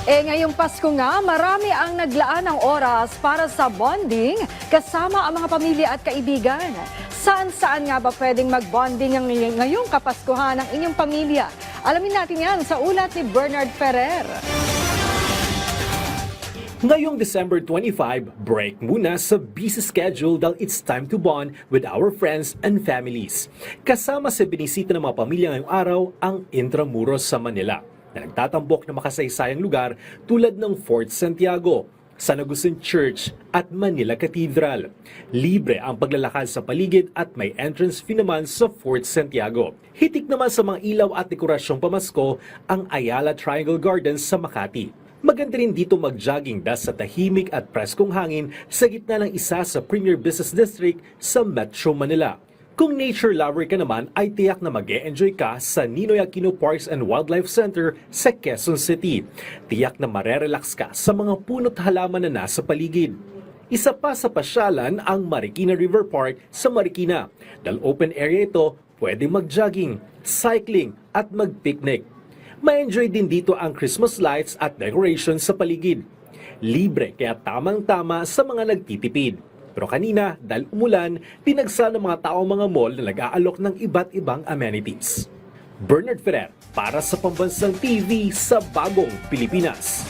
Ngayong Pasko nga, marami ang naglaan ng oras para sa bonding kasama ang mga pamilya at kaibigan. Saan-saan nga ba pwedeng mag-bonding ngayong Kapaskuhan ng inyong pamilya? Alamin natin yan sa ulat ni Bernard Ferrer. Ngayong December 25, break muna sa busy schedule dahil it's time to bond with our friends and families. Kasama sa binisita ng mga pamilya ngayong araw ang Intramuros sa Manila, na nagtatambok na makasaysayang lugar tulad ng Fort Santiago, San Agustin Church at Manila Cathedral. Libre ang paglalakad sa paligid at may entrance fee naman sa Fort Santiago. Hitik naman sa mga ilaw at dekorasyong pamasko ang Ayala Triangle Gardens sa Makati. Maganda rin dito mag-jogging dahil sa tahimik at preskong hangin sa gitna ng isa sa premier business district sa Metro Manila. Kung nature lover ka naman ay tiyak na mag-e-enjoy ka sa Ninoy Aquino Parks and Wildlife Center sa Quezon City. Tiyak na marerelax ka sa mga puno't halaman na nasa paligid. Isa pa sa pasyalan ang Marikina River Park sa Marikina. Dahil open area ito, pwedeng mag-jogging, cycling at mag-picnic. Ma-enjoy din dito ang Christmas lights at decorations sa paligid. Libre kaya tamang-tama sa mga nagtitipid. Pero kanina, dahil umulan, pinagsa ng mga tao mga mall na nag-aalok ng iba't ibang amenities. Bernard Ferrer para sa Pambansang TV sa Bagong Pilipinas.